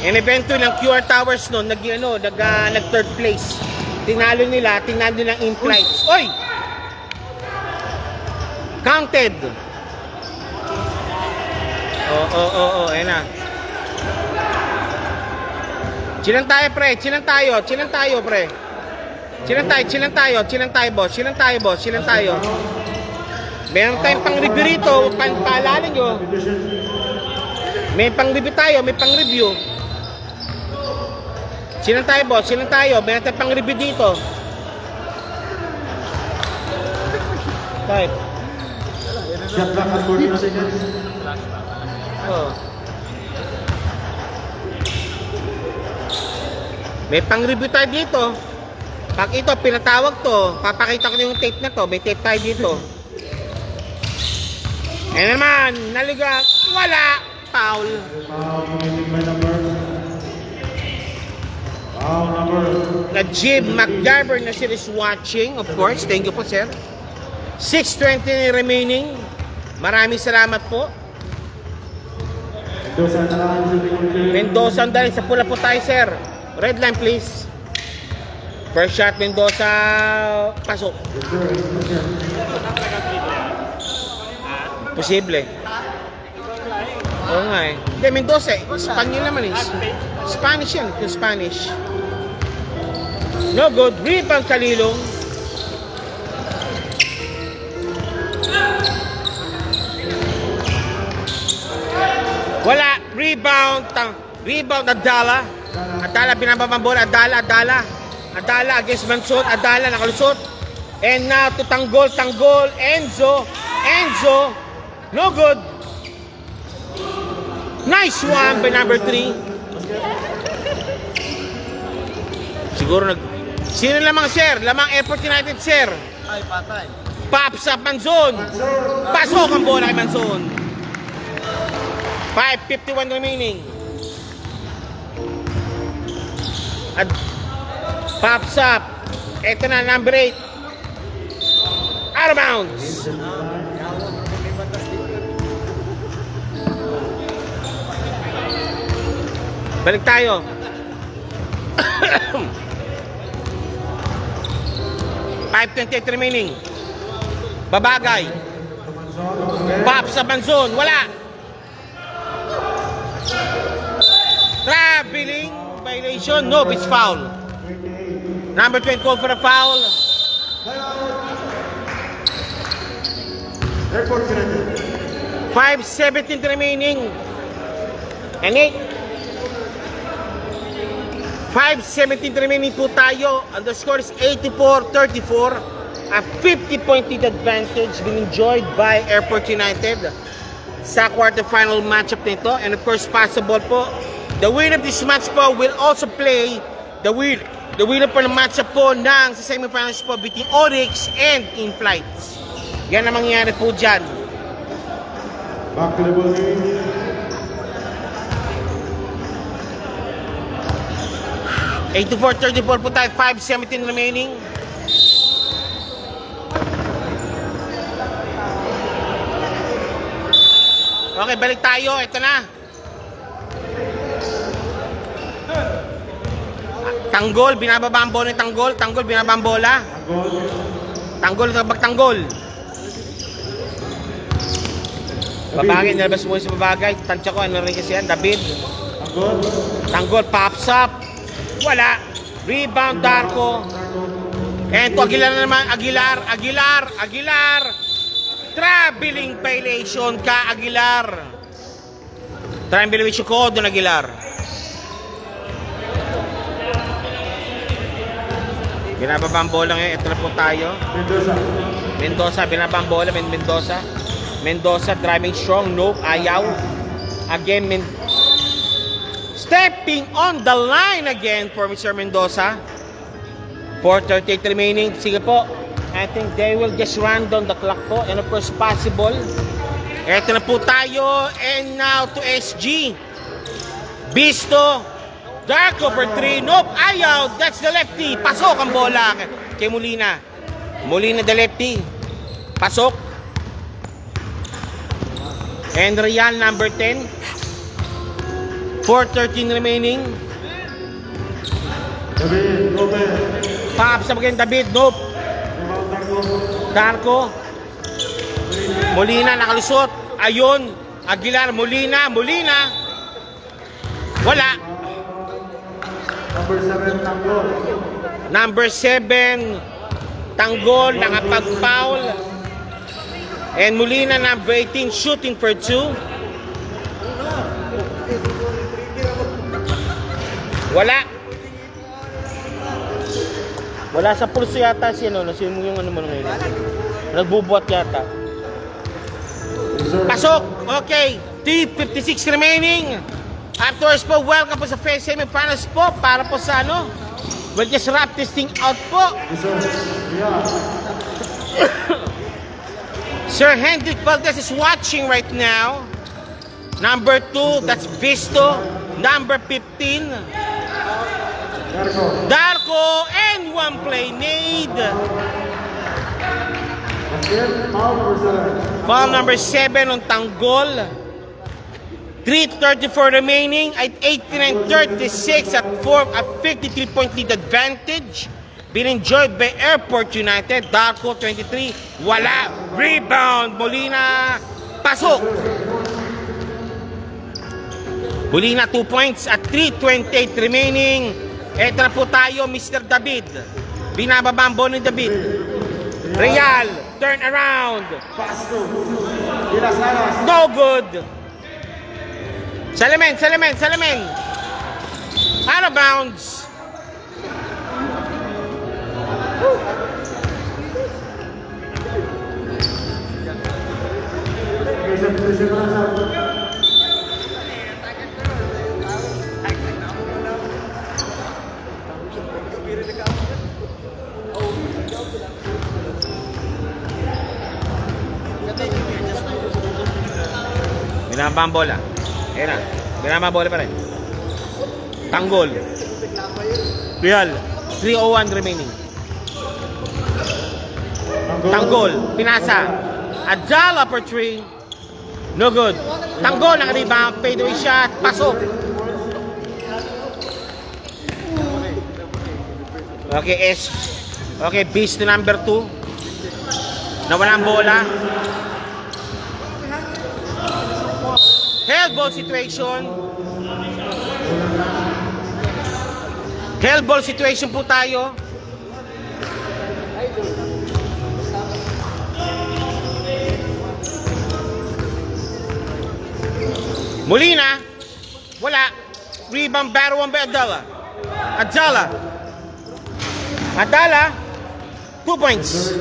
And eventually ng QR Towers noon nag third place. Tinalo nila ng in-flights. Oy! Counted. Ayan na. Chilang tayo, pre. Chilang tayo, pre. Chilang tayo, boss. Meron tayong pang-review rito. Paalala nyo. May pang-review tayo, may pang-review. Chilang tayo, boss. Meron tayong pang-review dito. Type. Shot clock at 40 seconds. Oh. May pang-review tayo dito. Pag ito, pinatawag to, papakita ko na yung tape na to. May tape tayo dito. Eh naman, naliga, wala, foul. Foul number. Na Jim McGarver na sir is watching, of course. Thank you po, sir. 6:20 remaining. Maraming salamat po. Mendoza ang dahil sa pula po tayo, sir. Red line, please. First shot, Mendoza. Pasok. Posible. Oo nga eh. Hindi, Mendoza. Spanyol naman eh. Spanish yan. Yung Spanish. No good. Rebound Kalilong. Wala. Rebound. Rebound Adala. Adala binababang bola. Adala against Manson. Adala nakalusot. And now to Tanggol. Enzo. No good. Nice one by number 3. Siguro sino lamang, sir? Lamang Airport United, sir. Ay, patay. Pops up Manson. Pasok ang bola kay Manson. 5:51 remaining. At pops up. Ito na, number 8. Out of bounds. Balik tayo. .5:28 remaining. Babagay. Pops up Manson. Wala. Traveling violation. No, it's foul. Number 20 called for a foul. Airport United. 5:17 remaining. And 5:17 remaining po tayo. And the score is 84-34. A 50-point lead advantage being enjoyed by Airport United sa quarterfinal matchup nito. And of course, possible po, the winner of this match po will also play the winner po ng matchup po ng sa semifinals po between Oryx and In-Flights. Yan ang mangyayari po dyan. Back to the ball game. Eight to 4:34 po tayo. 5:17 remaining. Okay, balik tayo. Ito na. Tanggol, binababa ang bola ni Tanggol. Tanggol, binababa ang bola. Tanggol, bagtanggol. Babagay, nalabas mo sa babagay. Tansya ko, ano rin kasi yan, David. Tanggol, pops up. Wala. Rebound, Darko. And to Aguilar na naman. Aguilar. Traveling violation ka, Aguilar. Traveling violation ko, Don Aguilar. Binababa ang bola ngayon. Ito na po tayo. Mendoza, binababa ang bola. Mendoza driving strong. Nope, ayaw. Again, stepping on the line again for Mr. Mendoza. 4:38 remaining. Sige po. I think they will just run down the clock po. And of course, possible. Ito na po tayo. And now to SG. Bisto. Darko for 3. Nope, ayaw. That's the lefty. Pasok ang bola kay Molina. Molina the lefty. Pasok. And Real number 10. 4:13 remaining. David, Robert. Pops up again, David. Nope. Darko. Molina nakalusot. Ayun. Aguilar, Molina. Wala. Number 7, Tanggol. Number 7, Tanggol, nakapag-foul. And Molina, number 18, shooting for 2. Wala sa pulso yata si yung ano mo ngayon. Nagbubuhat yata. Pasok! Okay, 3:56 remaining. Afterwards po, welcome po sa first semifinals po para po sa ano. We'll just wrap this thing out po. Sir Hendrik Valdez is watching right now. Number 2, that's Visto. Number 15, Darko, and one play made. Foul number 7 on Tanggol. 3:34 remaining at 89-36 at 53-point lead advantage. Being enjoyed by Airport United. Darko 23. Wala. Rebound. Molina. Pasok. Molina 2 points at 3:28 remaining. Eto na po tayo, Mr. David. Binababambo ni David. Real. Turn around. No good. Salamin. Out of bounds. Binabang bola. Ayan na. Binabang bola pa rin. Tanggol. Real. 3:01 remaining. Tanggol. Pinasa. Adjala for 3. No good. Tanggol ang rebound. Fadeaway shot. Pasok. Okay, Okay, beast to number 2. Nawala ang bola. Hellball situation. Hellball situation po tayo. Molina. Wala. Rebound battle one by Adala. Adala. 2 points.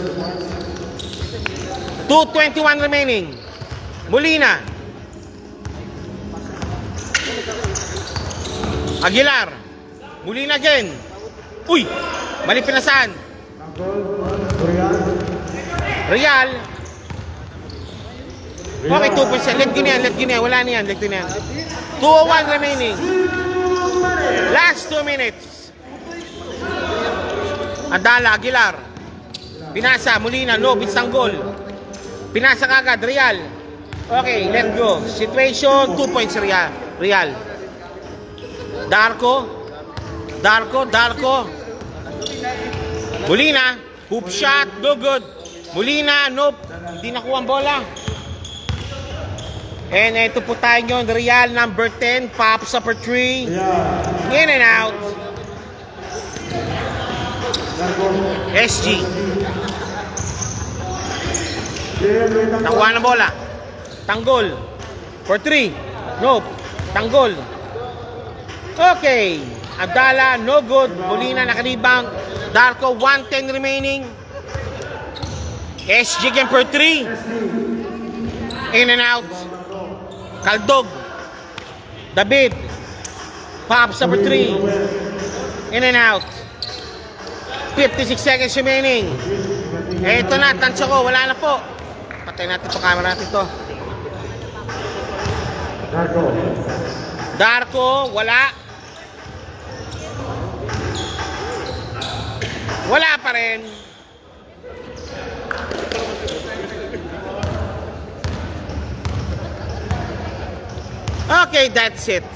2:21 remaining. Molina. Aguilar. Molina again. Uy! Mali pinasaan. Real. Okay, 2 points yan. Let go na yan. Wala na yan. Let go na yan. 2:01 remaining. Last 2 minutes. Andala, Aguilar. Pinasa, Molina, no, Bistanggol. Pinasa kagad, Real. Okay, let go. Situation, 2 points Real. Darko. Molina, hoop shot, no good. Molina, nope. Hindi nakuha ang bola. And ito po tayo nyo, Real number 10, pops up for 3. In and out. SG. Nakuha ng bola. Tanggol. For 3. Nope. Tanggol. Okay. Abdala, no good. Molina, nakalibang. Darko, 1:10 remaining. SG again for 3. In and out. Kaldog. David. Pops up for 3. In and out. 56 seconds remaining. Eto na, tansya ko. Wala na po. Patay natin ito, camera natin ito. Darko, wala. Wala pa rin. Okay, that's it.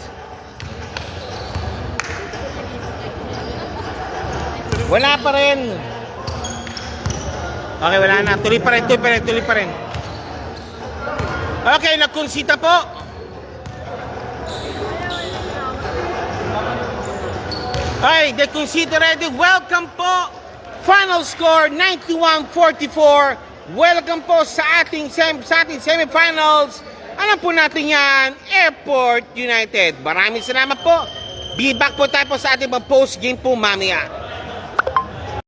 Wala pa rin. Okay, wala na. Tuloy pa rin. Okay, nagkonsita po. Okay, the concede ready. Welcome po. Final score, 91-44. Welcome po sa ating semifinals. Alam po natin yan, Airport United. Maraming salamat po. Be back po tayo po sa ating post-game po mamaya.